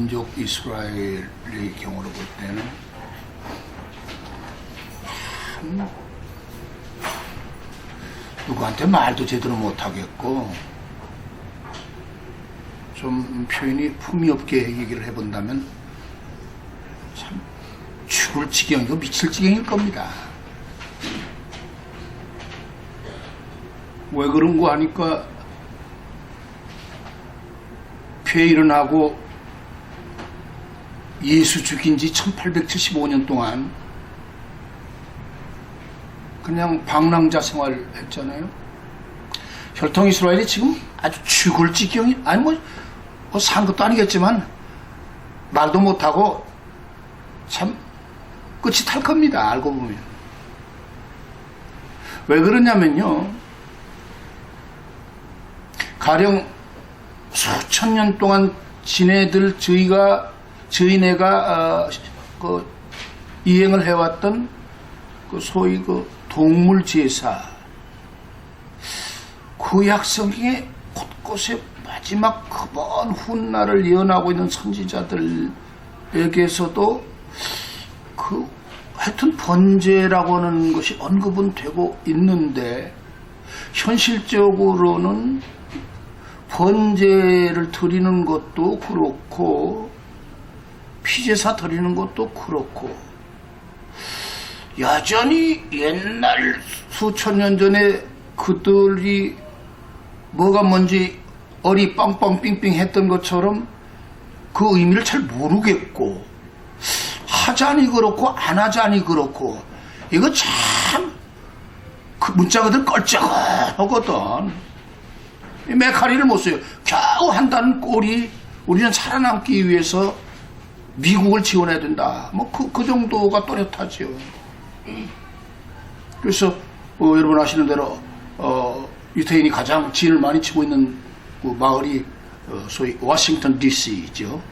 민족 이스라엘의 경우로 볼 때는 참 누구한테 말도 제대로 못하겠고, 좀 표현이 품위 없게 얘기를 해본다면 참 죽을 지경이고 미칠 지경일 겁니다. 왜 그런 거 하니까 교회 일어나고 예수 죽인 지 1875년 동안 그냥 방랑자 생활을 했잖아요. 혈통 이스라엘이 지금 아주 죽을 지경이, 아니 뭐 산 것도 아니겠지만 말도 못하고 참 끝이 탈 겁니다. 알고 보면. 왜 그러냐면요, 가령 수천 년 동안 저희네가 그 이행을 해왔던 그 소위 그 동물 제사, 구약 성경에 곳곳에 마지막 그번 훗날을 예언하고 있는 선지자들에게서도 그 하여튼 번제라고 하는 것이 언급은 되고 있는데, 현실적으로는 번제를 드리는 것도 그렇고 피제사 드리는 것도 그렇고, 여전히 옛날 수천 년 전에 그들이 뭐가 뭔지 어리 빵빵 삥삥 했던 것처럼 그 의미를 잘 모르겠고, 하자니 그렇고 안 하자니 그렇고, 이거 참 그 문자 그들 껄쩍하거든. 메카리를 못 써요. 겨우 한다는 꼴이 우리는 살아남기 위해서 미국을 지원해야 된다. 뭐 그 정도가 또렷하지요. 그래서 여러분 아시는 대로 유태인이 가장 진을 많이 치고 있는 그 마을이 소위 워싱턴 DC죠.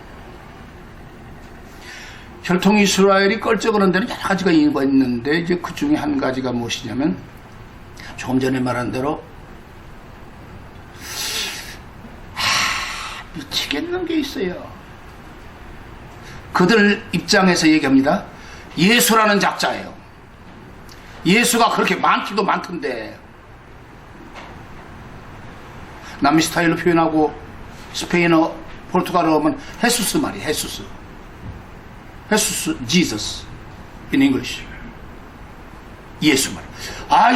혈통 이스라엘이 껄쩍거리는 데는 여러 가지가 이유가 있는데, 이제 그 중에 한 가지가 무엇이냐면, 조금 전에 말한 대로 미치겠는 게 있어요. 그들 입장에서 얘기합니다. 예수라는 작자예요. 예수가 그렇게 많기도 많던데, 남미 스타일로 표현하고 스페인어, 포르투갈어 하면 헤수스 말이에요. 헤수스, Jesus in English. 예수 말.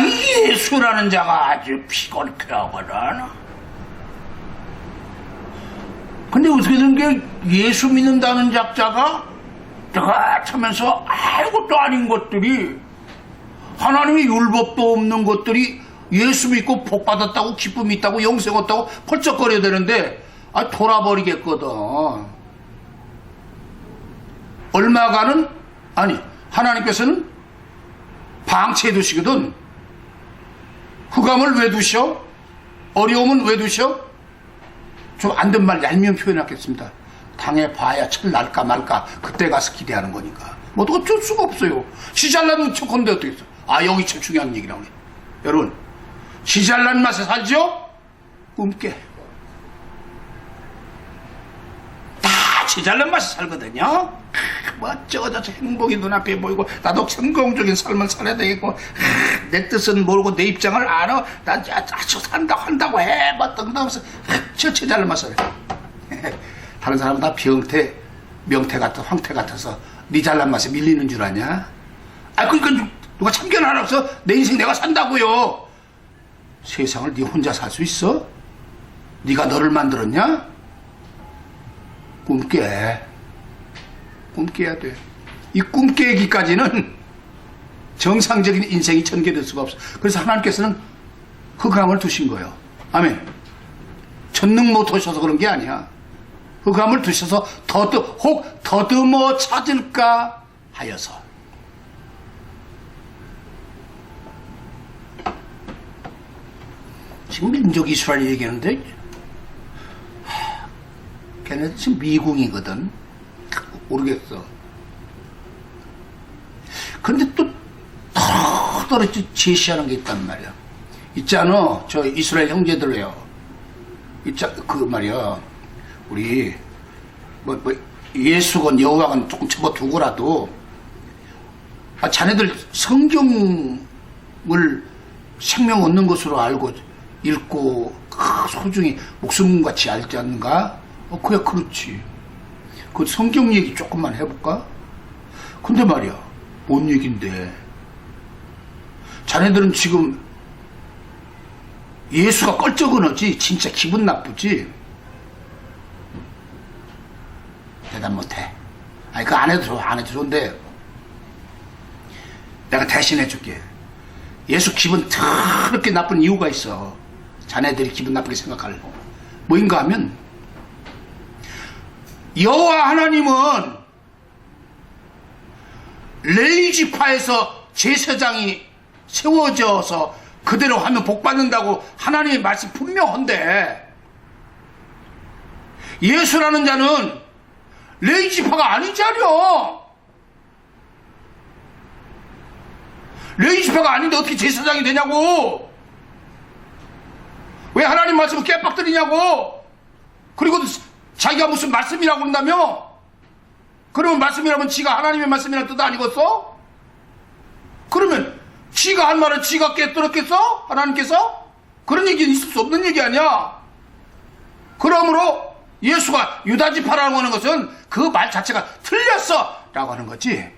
이 예수라는 자가 아주 피곤케 하거든. 근데 어떻게 된 게, 예수 믿는다는 작자가 하면서 아무것도 아닌 것들이, 하나님의 율법도 없는 것들이 예수 믿고 복 받았다고, 기쁨이 있다고, 영생 얻다고 펄쩍거려야 되는데 돌아버리겠거든. 얼마간은, 하나님께서는 방치해 두시거든. 흑암을 왜 두셔? 어려움은 왜 두셔? 좀 안 된 말 얄미운 표현하겠습니다. 당해봐야 철 날까 말까 그때 가서 기대하는 거니까. 뭐 어쩔 수가 없어요. 지잘난 척한데 어떻게 했어? 여기 참 중요한 얘기 나오네. 여러분, 지잘난 맛에 살죠? 꿈깨. 다 지잘난 맛에 살거든요. 어쩌고저쩌고 행복이 눈앞에 보이고, 나도 성공적인 삶을 살아야 되겠고, 내 뜻은 모르고 내 입장을 알아. 난 아주 한다고 해. 뭐 등등하면서 저 지잘난 맛을 해. 다른 사람은 다 병태, 명태 같아, 황태 같아서 네 잘난 맛에 밀리는 줄 아냐? 그러니까 누가 참견 안 해서 내 인생 내가 산다고요. 세상을 네 혼자 살 수 있어? 네가 너를 만들었냐? 꿈깨야 돼. 이 꿈깨기까지는 정상적인 인생이 전개될 수가 없어. 그래서 하나님께서는 흑암을 두신 거예요. 아멘. 전능 못하셔서 그런 게 아니야. 흑암을 두셔서 혹 더듬어 찾을까 하여서. 지금 민족 이스라엘 얘기하는데, 걔네 지금 미궁이거든. 모르겠어. 근데 또 터덜이 제시하는 게 있단 말이야. 있잖아, 저 이스라엘 형제들요. 그 말이야, 우리 예수건 여호와건 조금 접어두고라도 자네들 성경을 생명 얻는 것으로 알고 읽고 소중히 목숨같이 알지 않는가? 그야 그렇지. 그 성경 얘기 조금만 해볼까? 근데 말이야, 뭔 얘긴데? 자네들은 지금 예수가 껄쩍은하지 진짜 기분 나쁘지? 대답 못해. 아니 그 안 해도 좋은데 내가 대신해 줄게. 예수 기분 더럽게 나쁜 이유가 있어. 자네들이 기분 나쁘게 생각할 뭐인가 하면 여호와 하나님은 레위지파에서 제사장이 세워져서 그대로 하면 복받는다고 하나님의 말씀 분명한데 예수라는 자는 레위지파가 아니잖여. 레위지파가 아닌데 어떻게 제사장이 되냐고. 왜 하나님 말씀을 깨빡들이냐고. 그리고 자기가 무슨 말씀이라고 그런다며. 그러면 말씀이라면 지가 하나님의 말씀이라는 뜻 아니겠어? 그러면 지가 한 말을 지가 깨뜨렸겠어? 하나님께서? 그런 얘기는 있을 수 없는 얘기 아니야. 그러므로 예수가 유다지파라고 하는 것은 그 말 자체가 틀렸어 라고 하는 거지.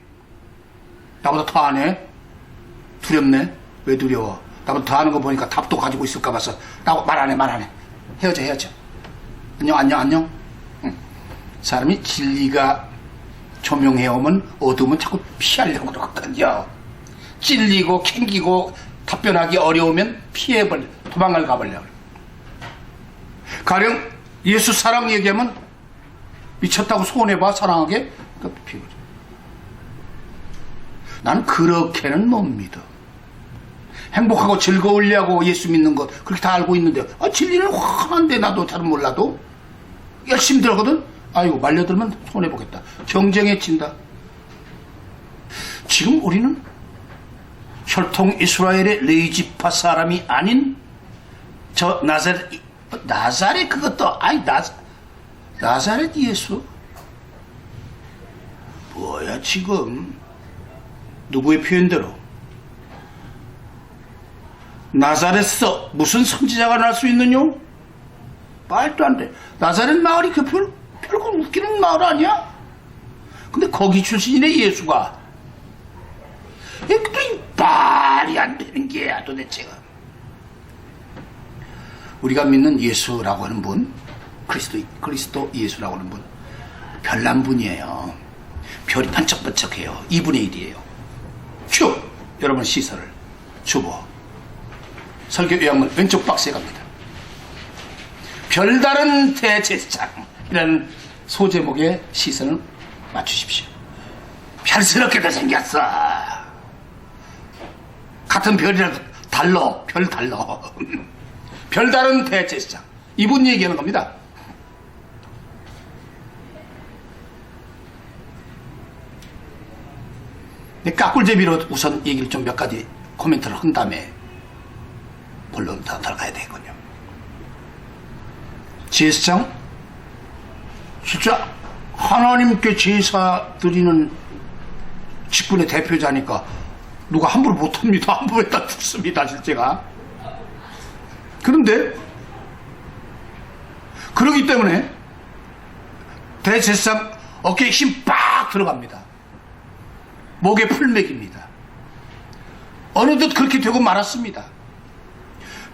나보다 더 안 해? 두렵네? 왜 두려워? 나보다 더 하는 거 보니까 답도 가지고 있을까 봐서 나하고 말 안 해. 헤어져. 안녕. 응. 사람이 진리가 조명해오면 어두움은 자꾸 피하려고 그러거든요. 찔리고 캥기고 답변하기 어려우면 도망을 가버려요. 가령 예수 사랑 얘기하면 미쳤다고 소원해봐. 사랑하게. 나는 그렇게는 못 믿어. 행복하고 즐거우려고 예수 믿는 것 그렇게 다 알고 있는데 진리는 환한데 나도 잘 몰라도 열심히 들어거든. 아이고 말려들면 손해보겠다. 경쟁에 진다. 지금 우리는 혈통 이스라엘의 레위지파 사람이 아닌 저 나사렛 그것도 나사렛 예수 뭐야 지금 누구의 표현대로 나사렛에서 무슨 선지자가 날 수 있느뇨? 말도 안 돼. 나사렛 마을이 별거 웃기는 마을 아니야? 근데 거기 출신이네 예수가. 이게 말이 안 되는 게야 도대체가. 우리가 믿는 예수라고 하는 분, 그리스도 예수라고 하는 분, 별난 분이에요. 별이 반짝반짝해요. 2분의 1이에요. 여러분 시설을 주보 설교 요약문 왼쪽 박스에 갑니다. 별다른 대제사장이라는 소제목의 시선을 맞추십시오. 별스럽게도 생겼어. 같은 별이라도 별 달러. 별다른 대제사장. 이분 얘기하는 겁니다. 깎꿀제비로 우선 얘기를 좀 몇 가지 코멘트를 한 다음에 본론 다 들어가야 되겠군요. 제사장? 진짜 하나님께 제사 드리는 직분의 대표자니까 누가 함부로 못합니다. 함부로 했다 죽습니다. 실제가. 그런데 그러기 때문에 대제사장 어깨에 힘 빡 들어갑니다. 목에 풀맥입니다. 어느덧 그렇게 되고 말았습니다.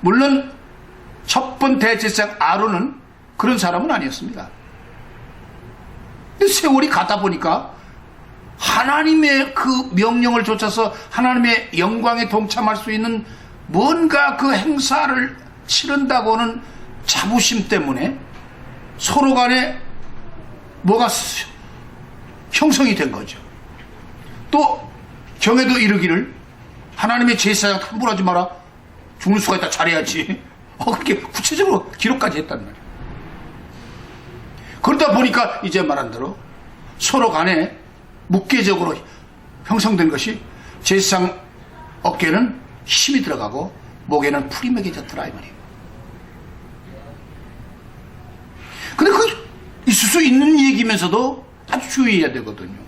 물론 첫 번 대제사장 아론은 그런 사람은 아니었습니다. 근데 세월이 가다 보니까 하나님의 그 명령을 쫓아서 하나님의 영광에 동참할 수 있는 뭔가 그 행사를 치른다고는 자부심 때문에 서로 간에 뭐가 형성이 된 거죠. 또 경에도 이르기를 하나님의 제사장 함부로 하지 마라. 죽을 수가 있다. 잘해야지. 그렇게 구체적으로 기록까지 했단 말이에요. 그러다 보니까 이제 말한 대로 서로 간에 묵계적으로 형성된 것이 제사장 어깨는 힘이 들어가고 목에는 풀이 매겨졌더라 이 말이에요. 근데 그 있을 수 있는 얘기면서도 아주 주의해야 되거든요.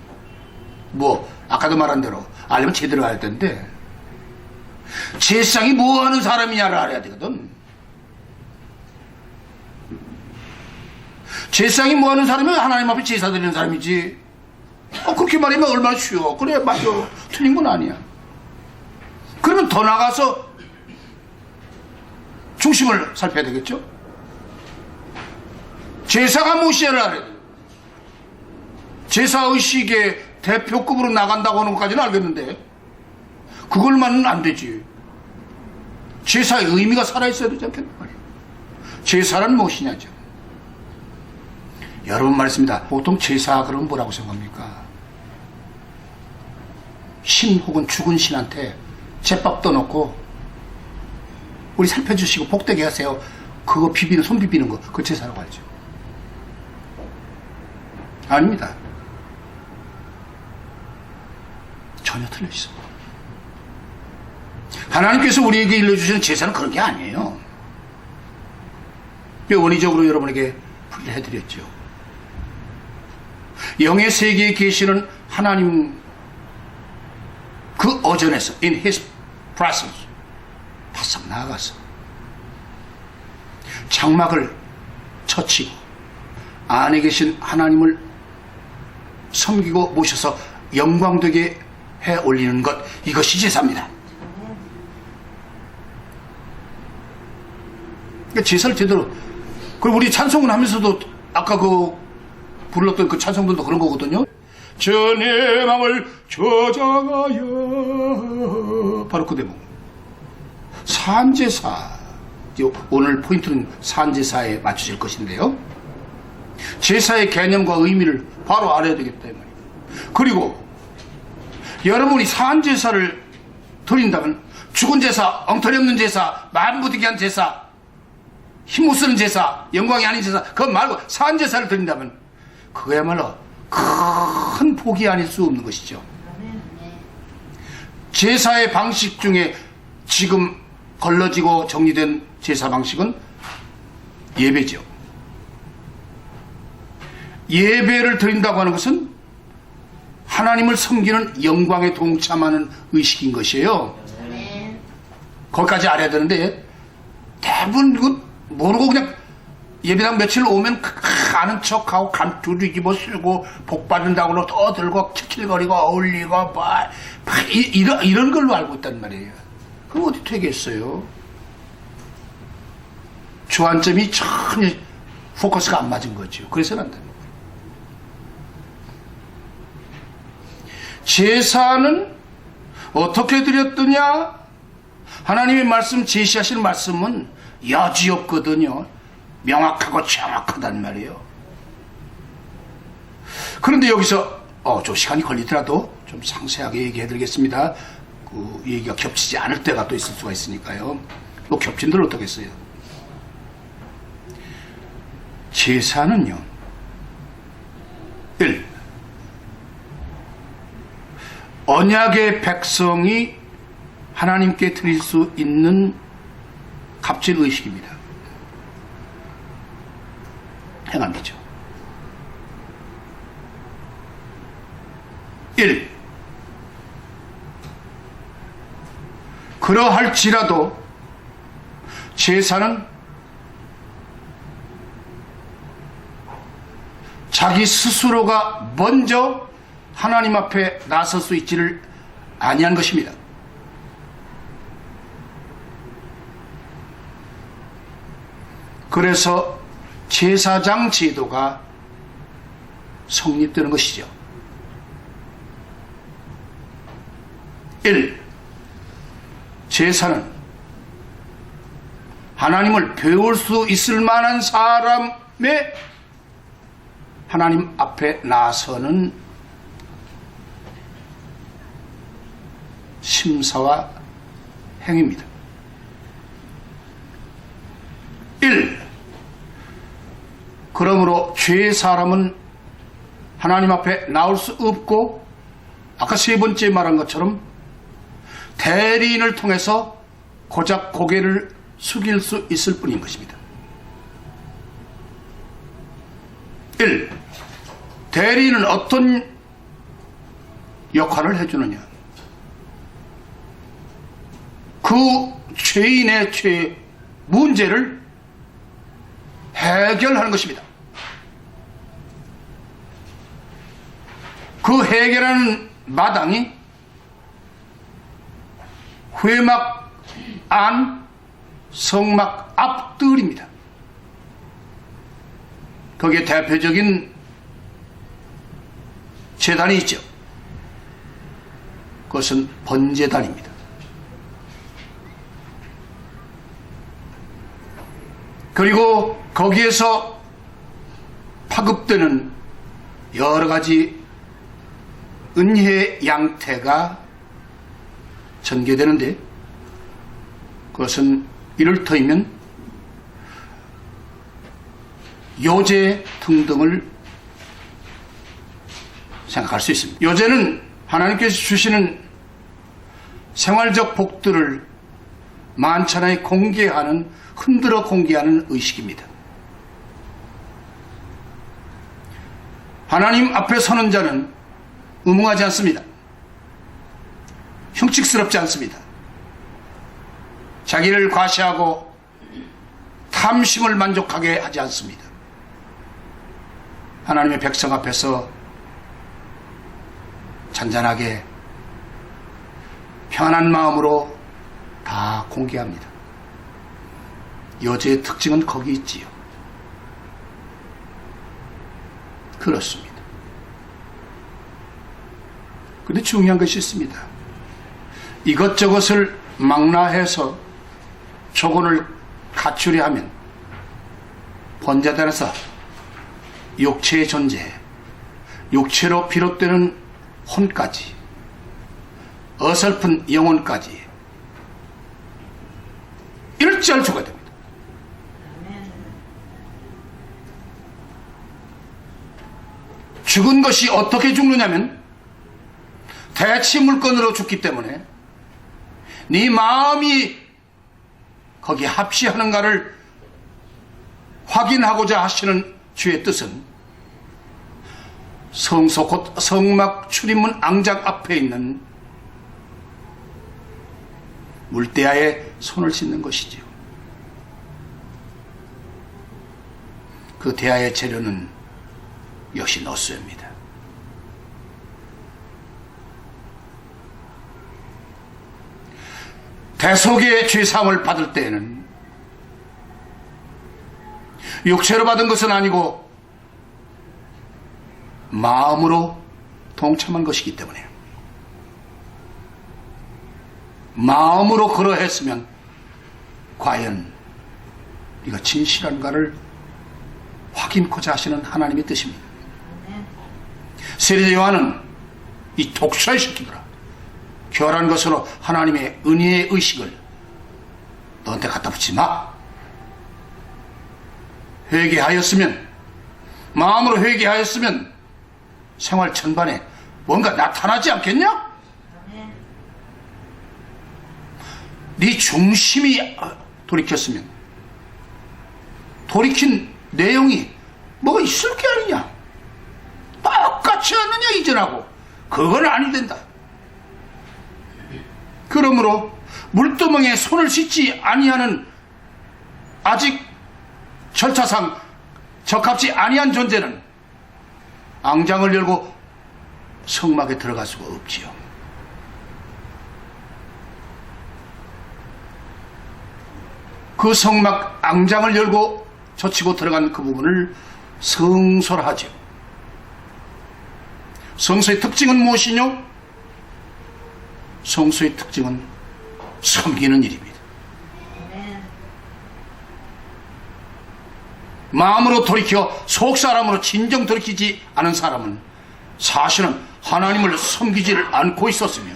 뭐 아까도 말한 대로 알려면 제대로 할 텐데 제사장이 뭐 하는 사람이냐를 알아야 되거든. 제사장이 뭐 하는 사람이면 하나님 앞에 제사 드리는 사람이지. 그렇게 말하면 얼마나 쉬워. 그래, 맞아. 틀린 건 아니야. 그러면 더 나가서 중심을 살펴야 되겠죠? 제사가 무엇이냐를 알아야 돼. 제사의식의 대표급으로 나간다고 하는 것까지는 알겠는데 그걸만은 안 되지. 제사의 의미가 살아있어야 되지 않겠나 말이야. 제사란 무엇이냐죠. 여러분 말했습니다. 보통 제사 그러면 뭐라고 생각합니까? 신 혹은 죽은 신한테 제밥 떠놓고 우리 살펴주시고 복되게 하세요. 그거 비비는, 손 비비는 거, 그거 제사라고 알죠. 아닙니다. 전혀 틀려 있어. 하나님께서 우리에게 일러주시는 제사는 그런 게 아니에요. 원의적으로 여러분에게 풀이를 해드렸죠. 영의 세계에 계시는 하나님 그 어전에서 in his presence 바싹 나아가서 장막을 쳐치고 안에 계신 하나님을 섬기고 모셔서 영광되게 해 올리는 것, 이것이 제사입니다. 그러니까 제사를 제대로, 그리고 우리 찬송을 하면서도 아까 그 불렀던 그 찬송들도 그런 거거든요. 전의 마음을 저장하여, 바로 그 대목. 산제사, 오늘 포인트는 산제사에 맞추실 것인데요. 제사의 개념과 의미를 바로 알아야 되기 때문에. 그리고 여러분이 산제사를 드린다면 죽은 제사, 엉터리 없는 제사, 만부득이한 제사, 힘 못 쓰는 제사, 영광이 아닌 제사, 그것 말고 산제사를 드린다면 그거야말로 큰 복이 아닐 수 없는 것이죠. 제사의 방식 중에 지금 걸러지고 정리된 제사 방식은 예배죠. 예배를 드린다고 하는 것은 하나님을 섬기는 영광에 동참하는 의식인 것이에요. 거기까지 알아야 되는데 대부분 이거 모르고 그냥 예배당 며칠 오면 아는 척하고 감투 뒤집어 쓰고 복 받는다고 떠들고 킥킬거리고 어울리고 이런 걸로 알고 있단 말이에요. 그럼 어디 되겠어요? 주안점이 전혀 포커스가 안 맞은 거죠. 그래서는 안 됩니다. 제사는 어떻게 드렸더냐? 하나님의 말씀, 제시하시는 말씀은 여지없거든요. 명확하고 정확하단 말이에요. 그런데 여기서 좀 시간이 걸리더라도 좀 상세하게 얘기해 드리겠습니다. 그 얘기가 겹치지 않을 때가 또 있을 수가 있으니까요. 또 겹친들 어떻겠어요? 제사는요, 1. 언약의 백성이 하나님께 드릴 수 있는 값진 의식입니다. 행함이죠. 1. 그러할지라도 제사는 자기 스스로가 먼저 하나님 앞에 나설 수 있지를 아니한 것입니다. 그래서 제사장 제도가 성립되는 것이죠. 1. 제사는 하나님을 배울 수 있을 만한 사람의 하나님 앞에 나서는 심사와 행위입니다. 1. 그러므로 죄의 사람은 하나님 앞에 나올 수 없고, 아까 세 번째 말한 것처럼 대리인을 통해서 고작 고개를 숙일 수 있을 뿐인 것입니다. 1. 대리는 어떤 역할을 해주느냐? 그 죄인의 죄 문제를 해결하는 것입니다. 그 해결하는 마당이 회막 안, 성막 앞뜰입니다. 거기에 대표적인 제단이 있죠. 그것은 번제단입니다. 그리고 거기에서 파급되는 여러 가지 은혜 양태가 전개되는데, 그것은 이를터면 요제 등등을 생각할 수 있습니다. 요제는 하나님께서 주시는 생활적 복들을 만천하에 공개하는, 흔들어 공개하는 의식입니다. 하나님 앞에 서는 자는 음흉하지 않습니다. 흉측스럽지 않습니다. 자기를 과시하고 탐심을 만족하게 하지 않습니다. 하나님의 백성 앞에서 잔잔하게 편안한 마음으로 다 공개합니다. 여제의 특징은 거기 있지요. 그렇습니다. 그런데 중요한 것이 있습니다. 이것저것을 망라해서 조건을 갖추려 하면 번제단에서 육체의 존재, 육체로 비롯되는 혼까지, 어설픈 영혼까지 일절 주가 됩니다. 죽은 것이 어떻게 죽느냐면 대치 물건으로 죽기 때문에 네 마음이 거기에 합시하는가를 확인하고자 하시는 주의 뜻은 성소 곧 성막 출입문 앙장 앞에 있는 물대야에 손을 씻는 것이지요. 그 대야의 재료는 역시 노수입니다. 대속의 죄사함을 받을 때에는 육체로 받은 것은 아니고 마음으로 동참한 것이기 때문에, 마음으로 그러했으면 과연 우리가 진실한가를 확인코자 하시는 하나님의 뜻입니다. 세례자 요한은 이 독살시키더라. 교활한 것으로 하나님의 은혜의 의식을 너한테 갖다 붙이지 마. 회개하였으면, 마음으로 회개하였으면 생활 전반에 뭔가 나타나지 않겠냐? 네 중심이 돌이켰으면 돌이킨 내용이 뭐가 있을 게 아니냐? 똑같이 하느냐 이전하고. 그건 아니 된다. 그러므로 물두멍에 손을 씻지 아니하는, 아직 절차상 적합지 아니한 존재는 앙장을 열고 성막에 들어갈 수가 없지요. 그 성막 앙장을 열고 젖히고 들어간 그 부분을 성소라 하죠. 성소의 특징은 무엇이뇨? 성소의 특징은 섬기는 일입니다. 마음으로 돌이켜 속사람으로 진정 돌이키지 않은 사람은 사실은 하나님을 섬기지를 않고 있었으며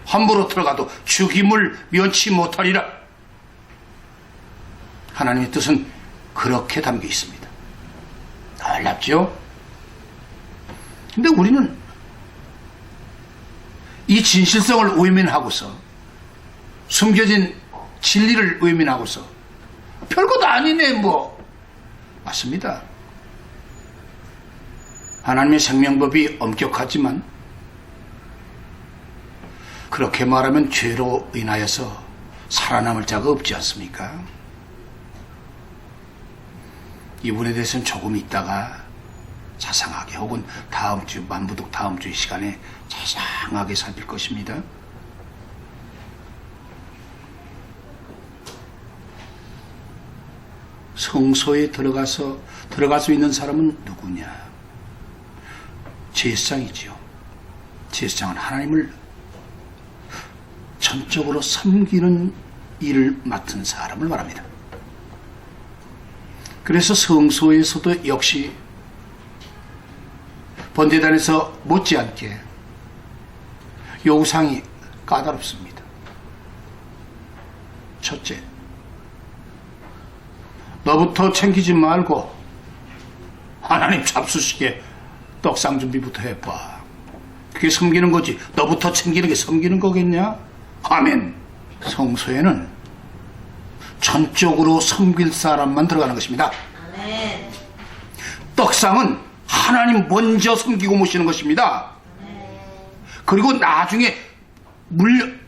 함부로 들어가도 죽임을 면치 못하리라. 하나님의 뜻은 그렇게 담겨 있습니다. 놀랍죠? 근데 우리는 이 진실성을 외면하고서, 숨겨진 진리를 외면하고서 별것 아니네 뭐. 맞습니다. 하나님의 생명법이 엄격하지만 그렇게 말하면 죄로 인하여서 살아남을 자가 없지 않습니까? 이분에 대해서는 조금 있다가 자상하게 혹은 다음 주 만부독 다음 주 시간에 자상하게 살필 것입니다. 성소에 들어갈 수 있는 사람은 누구냐? 제사장이지요. 제사장은 하나님을 전적으로 섬기는 일을 맡은 사람을 말합니다. 그래서 성소에서도 역시 번제단에서 못지않게 요구사항이 까다롭습니다. 첫째, 너부터 챙기지 말고 하나님 잡수시게 떡상 준비부터 해봐. 그게 섬기는 거지. 너부터 챙기는 게 섬기는 거겠냐? 아멘. 성소에는 전적으로 섬길 사람만 들어가는 것입니다. 아멘. 떡상은 하나님 먼저 섬기고 모시는 것입니다. 그리고 나중에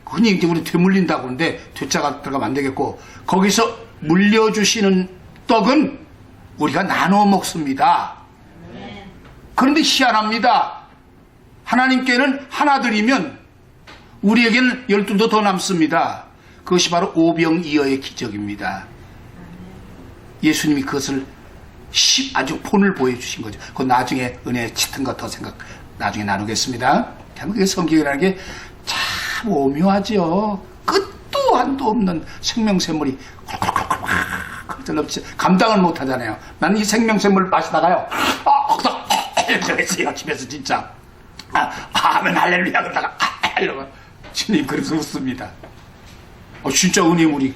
흔히 이제 우리 되물린다고 하는데 되자가 들어가면 안 되겠고, 거기서 물려주시는 떡은 우리가 나눠 먹습니다. 그런데 희한합니다. 하나님께는 하나 드리면 우리에게는 12도 더 남습니다. 그것이 바로 오병이어의 기적입니다. 예수님이 그것을 아주 본을 보여주신 거죠. 그건 나중에 은혜 짙은 것 더 나중에 나누겠습니다. 그게 성경이라는 게 참 오묘하죠. 끝도 한도 없는 생명샘물이 콜콜콜콜 넘치 감당을 못하잖아요. 나는 이 생명샘물 마시다가요. 이러고 집에서 진짜 아멘 할렐루야 그러다가 이러고 주님 그래서 웃습니다. 진짜 은혜물이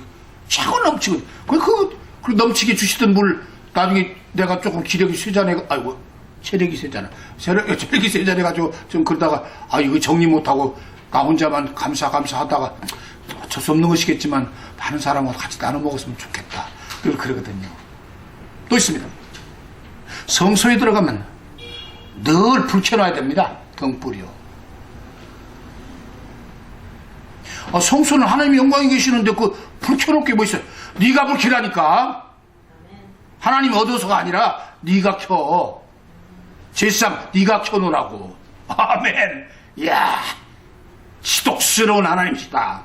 차고 넘치고 그 넘치게 주시던 물 나중에 내가 조금 기력이 쇠잔해 아이고 체력이 쇠잖아. 체력이 쇠잔해가지고 좀 그러다가 이거 정리 못하고 나 혼자만 감사하다가 어쩔 수 없는 것이겠지만 많은 사람하고 같이 나눠 먹었으면 좋겠다. 그러거든요. 또 있습니다. 성소에 들어가면 늘 불 켜놔야 됩니다. 등불이요. 성소는 하나님의 영광이 계시는데 그 불 켜놓을 게 뭐 있어요? 네가 불 켜라니까. 하나님이 얻어서가 아니라 네가 켜. 제사장 네가 켜놓으라고. 아멘. 이야, 지독스러운 하나님이시다.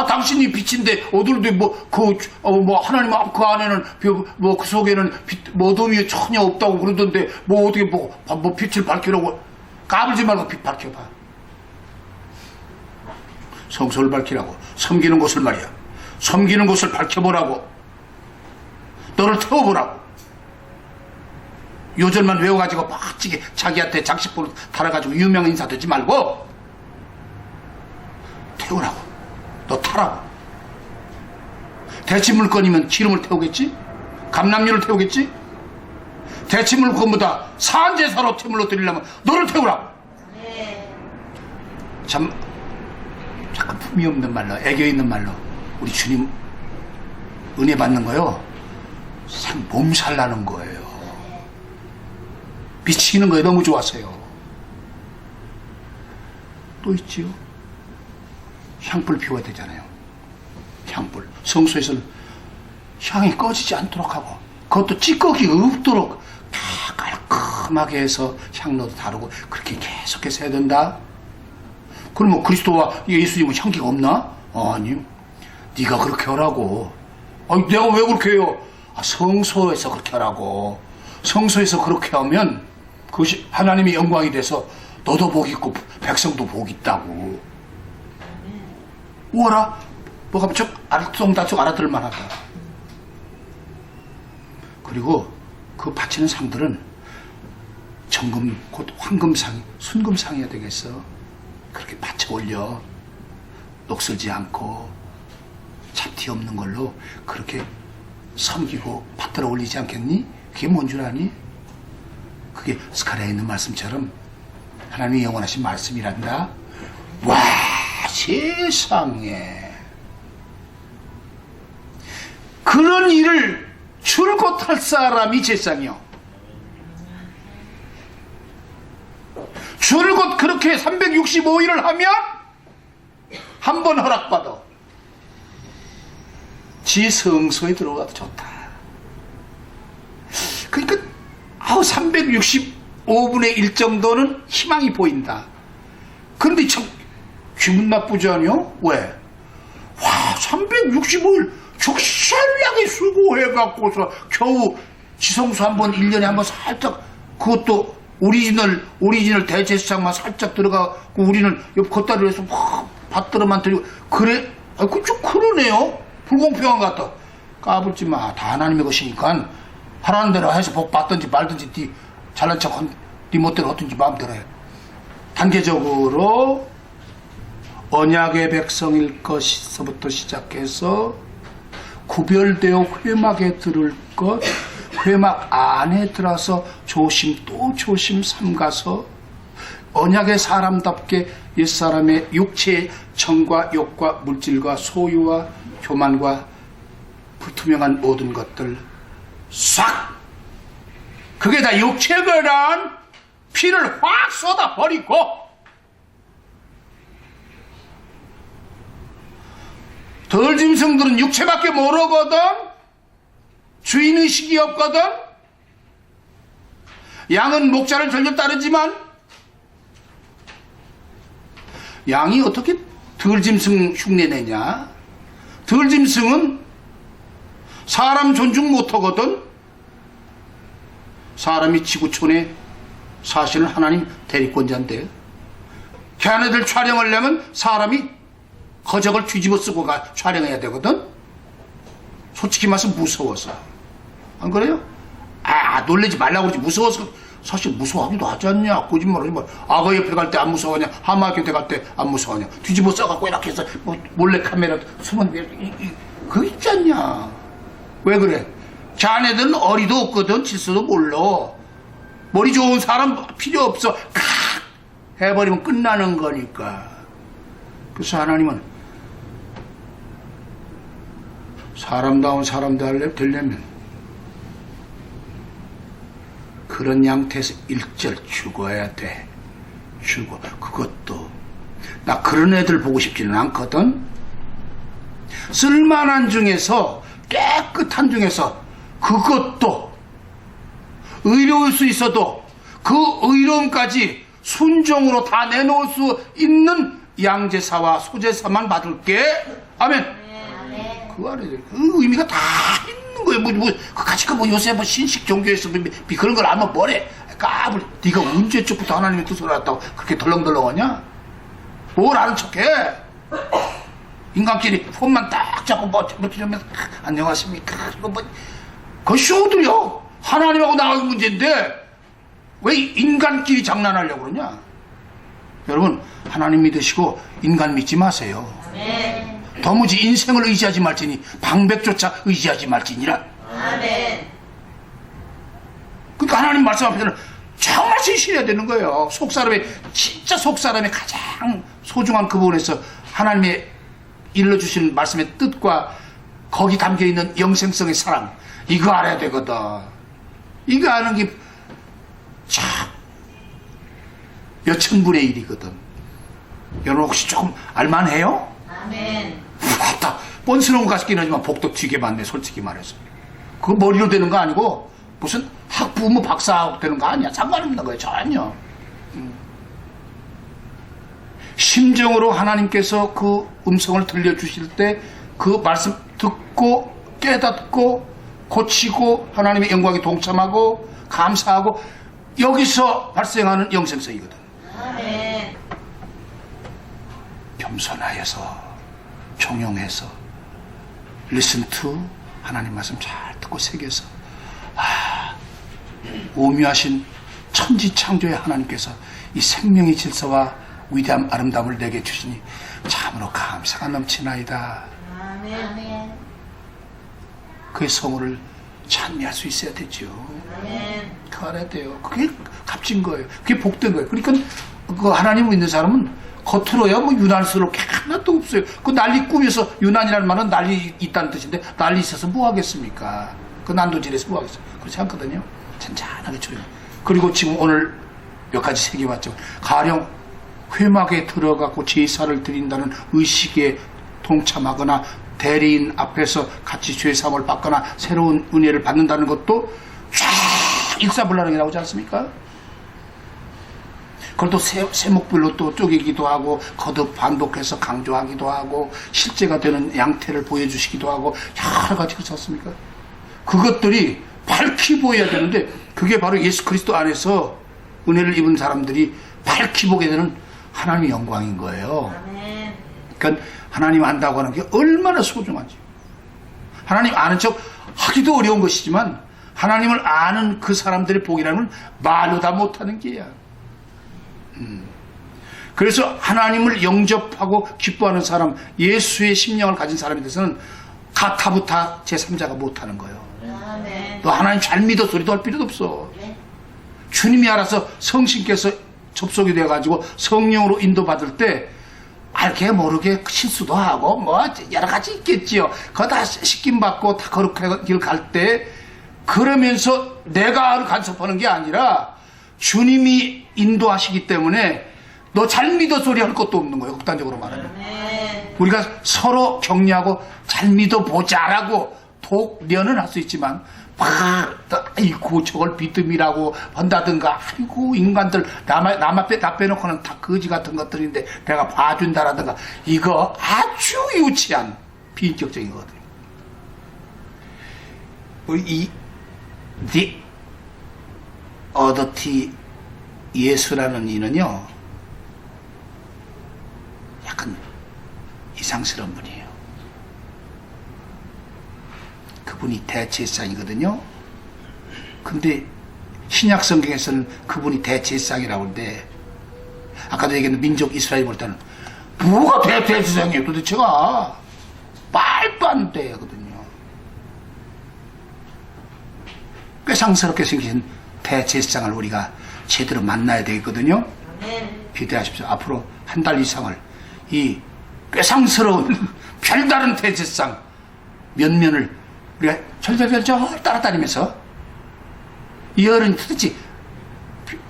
당신이 빛인데 어들도 하나님 그 안에는 그 속에는 어둠이 전혀 없다고 그러던데 어떻게 빛을 밝히라고. 까불지 말고 빛 밝혀봐. 성소를 밝히라고. 섬기는 곳을 말이야. 섬기는 곳을 밝혀보라고. 너를 태워보라고. 요절만 외워가지고 멋지게 자기한테 장식으로 달아가지고 유명 인사 되지 말고 태우라고. 너 타라고. 대치물건이면 기름을 태우겠지? 감람류를 태우겠지? 대치물건보다 산제사로 태물로 드리려면 너를 태우라고. 참 약간 품이 없는 말로, 애교 있는 말로 우리 주님 은혜 받는 거요, 몸살 나는 거예요. 미치는 거예요. 너무 좋았어요. 또 있지요. 향불 피워야 되잖아요. 향불. 성소에서는 향이 꺼지지 않도록 하고, 그것도 찌꺼기가 없도록 깔끔하게 해서 향로도 다르고 그렇게 계속해서 해야 된다. 그럼 그리스도와 예수님은 향기가 없나? 아니, 네가 그렇게 하라고. 내가 왜 그렇게 해요? 성소에서 그렇게 하라고. 성소에서 그렇게 하면 그것이 하나님의 영광이 돼서 너도 복 있고 백성도 복 있다고. 우와라, 뭐가 알쏭달쏭 알아들을 만하다. 그리고 그 바치는 상들은 정금, 곧 황금상, 순금상이어야 되겠어. 그렇게 받쳐 올려. 녹슬지 않고 잡티 없는 걸로 그렇게 섬기고 받들어 올리지 않겠니? 그게 뭔 줄 아니? 그게 스가랴에 있는 말씀처럼 하나님의 영원하신 말씀이란다. 와, 세상에. 그런 일을 줄곧 할 사람이 제사장이요. 줄곧 그렇게 365일을 하면 한 번 허락받아 지 성소에 들어가도 좋다. 그러니까 365분의 1 정도는 희망이 보인다. 그런데 참 기분 나쁘지 않요? 왜? 와, 365일 적절하게 수고해갖고서 겨우 지성소 한번 1년에 한번 살짝, 그것도 오리지널 대제사장만 살짝 들어가고 우리는 옆 겉다리로 해서 막 받들어만 드리고, 그래? 좀 그러네요. 불공평한 것 같다. 까불지 마. 다 하나님의 것이니까 하라는 대로 해서 복 받든지 말든지 네 잘난 척 네 멋대로 하든지 마음대로 해. 단계적으로 언약의 백성일 것에서부터 시작해서 구별되어 회막에 들을 것, 회막 안에 들어서 조심 또 조심 삼가서 언약의 사람답게 옛사람의 육체의 정과 욕과 물질과 소유와 교만과 불투명한 모든 것들 싹, 그게 다 육체거란 피를 확 쏟아버리고 덜 짐승들은 육체밖에 모르거든. 주인의식이 없거든. 양은 목자를 전혀 따르지만 양이 어떻게 덜 짐승 흉내내냐. 덜 짐승은 사람 존중 못하거든. 사람이 지구촌에 사실은 하나님 대리권자인데 걔네들 촬영을 내면 사람이 거적을 뒤집어 쓰고 촬영해야 되거든. 솔직히 말해서 무서워서. 안 그래요? 놀래지 말라고 그러지. 무서워서. 사실 무서워하기도 하지 않냐. 거짓말하지 마. 악어 옆에 갈 때 안 무서워하냐. 하마 곁에 갈 때 안 무서워하냐. 뒤집어 써갖고 이렇게 해서 몰래 카메라 숨은 그거 있지 않냐. 왜 그래? 자네들은 어리도 없거든. 질서도 몰라. 머리 좋은 사람 필요 없어. 칵 해버리면 끝나는 거니까. 그래서 하나님은 사람다운 사람 되려면 그런 양태에서 일절 죽어야 돼. 죽어. 그것도 나 그런 애들 보고 싶지는 않거든. 쓸만한 중에서, 깨끗한 중에서, 그것도 의로울 수 있어도 그 의로움까지 순종으로 다 내놓을 수 있는 양제사와 소제사만 받을게. 아멘. 그 안에 그 의미가 다 있는 거예요. 같이 요새 신식 종교에서 그런 걸 알면 뭐래. 까불. 네가 언제쯤부터 하나님의 뜻을 알았다고 그렇게 덜렁덜렁하냐? 뭘 아는 척해? 인간끼리 폰만 딱 잡고 이렇게 좀 안녕하십니까? 이거 그거 쇼들이요. 하나님하고 나하고 문제인데 왜 인간끼리 장난하려고 그러냐? 여러분, 하나님 믿으시고 인간 믿지 마세요. 아멘. 도무지 인생을 의지하지 말지니 방백조차 의지하지 말지니라. 아멘. 그러니까 하나님 말씀 앞에서는 정말 진실해야 되는 거예요. 진짜 속사람의 가장 소중한 그 부분에서 하나님의 일러주시는 말씀의 뜻과 거기 담겨있는 영생성의 사랑, 이거 알아야 되거든. 이거 아는 게 참 몇천분의 일이거든. 여러분 혹시 조금 알만해요? 아멘. 맞다. 뻔스러운 것 같긴 하지만 복도 튀게 맞네, 솔직히 말해서. 그거 머리로 되는 거 아니고 무슨 학부모 박사 되는 거 아니야. 상관없는 거예요. 전혀. 심정으로 하나님께서 그 음성을 들려주실 때 그 말씀 듣고 깨닫고 고치고 하나님의 영광에 동참하고 감사하고 여기서 발생하는 영생성이거든. 아멘. 겸손하여서 종용해서 listen to 하나님 말씀 잘 듣고 새겨서 오묘하신 천지창조의 하나님께서 이 생명의 질서와 위대한 아름다움을 내게 주시니 참으로 감사가 넘치나이다. 아멘. 그의 성호를 찬미할 수 있어야 되죠. 그거 알아야 돼요. 그게 값진 거예요. 그게 복된 거예요. 그러니까 그 하나님 믿는 사람은 겉으로야 뭐 유난스럽게 하나도 없어요. 그 난리 꾸며서, 유난이라는 말은 난리 있다는 뜻인데 난리 있어서 뭐 하겠습니까? 그 난도질에서 뭐 하겠어요? 그렇지 않거든요. 잔잔하게 조용. 그리고 지금 오늘 몇 가지 새겨봤죠. 가령 회막에 들어가고 제사를 드린다는 의식에 동참하거나 대리인 앞에서 같이 죄사함을 받거나 새로운 은혜를 받는다는 것도 쫙 일사불란하게 나오지 않습니까? 그걸 또 세목별로 또 쪼개기도 하고 거듭 반복해서 강조하기도 하고 실제가 되는 양태를 보여주시기도 하고 여러 가지 그렇지 않습니까? 그것들이 밝히 보여야 되는데 그게 바로 예수 그리스도 안에서 은혜를 입은 사람들이 밝히 보게 되는 하나님의 영광인 거예요. 그러니까 하나님 안다고 하는 게 얼마나 소중한지. 하나님 아는 척 하기도 어려운 것이지만 하나님을 아는 그 사람들의 복이라는 말로 다 못하는 게야. 그래서 하나님을 영접하고 기뻐하는 사람, 예수의 심령을 가진 사람에 대해서는 가타부타 제3자가 못하는 거예요. 너 하나님 잘 믿어 소리도 할 필요도 없어. 주님이 알아서 성신께서 접속이 돼가지고 성령으로 인도받을 때 알게 모르게 실수도 하고 뭐 여러 가지 있겠지요. 그거 다 씻김받고 다 거룩한 길 갈 때 그러면서 내가 간섭하는 게 아니라 주님이 인도하시기 때문에 너 잘 믿어 소리 할 것도 없는 거예요. 극단적으로 말하면. 우리가 서로 격려하고 잘 믿어보자라고 독려는 할 수 있지만 아이고 저걸 비듬이라고 한다든가 아이고 인간들 남 앞에 다 빼놓고는 다 거지 같은 것들인데 내가 봐준다라든가 이거 아주 유치한 비인격적인 거거든요. 이 The 어더티 예수라는 이는요 약간 이상스러운 분이에요. 그분이 대제사장이거든요. 근데 신약 성경에서는 그분이 대제사장이라고 하는데 아까도 얘기했는데 민족 이스라엘 볼 때는 뭐가 대제사장이에요 도대체가 말도 안 되거든요. 꾀상스럽게 생긴 대제사장을 우리가 제대로 만나야 되겠거든요. 기대하십시오. 앞으로 한 달 이상을 이 꾀상스러운 별다른 대제사장 몇 면을 우리가 절절절절 따라다니면서 이 어른이 도대체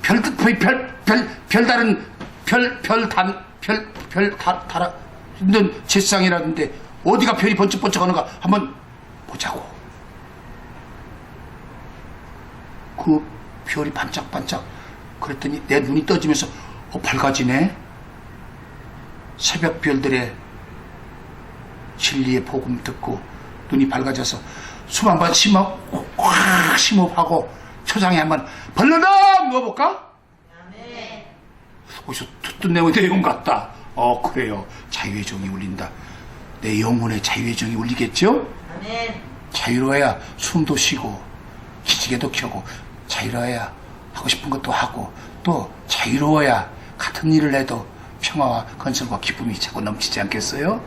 별다른 달아 있는 제사장이라는데 어디가 별이 번쩍번쩍 하는가 한번 보자고. 그 별이 반짝반짝 그랬더니 내 눈이 떠지면서 밝아지네. 새벽 별들의 진리의 복음 듣고 눈이 밝아져서 숨 한번 심호흡하고 초장에 한번 벌러덩 넣어볼까? 어디서 듣던 내용 같다. 그래요. 자유의 종이 울린다. 내 영혼의 자유의 종이 울리겠죠? 자유로워야 숨도 쉬고 기지개도 켜고 자유로워야 하고 싶은 것도 하고 또 자유로워야 같은 일을 해도 평화와 건설과 기쁨이 자꾸 넘치지 않겠어요?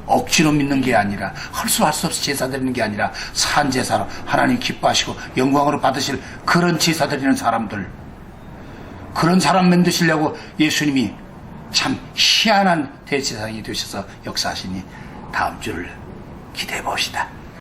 억지로 믿는 게 아니라 할 수 없이 제사 드리는 게 아니라 산 제사로 하나님 기뻐하시고 영광으로 받으실 그런 제사 드리는 사람들, 그런 사람 만드시려고 예수님이 참 희한한 대제사장이 되셔서 역사하시니 다음 주를 기대해 봅시다.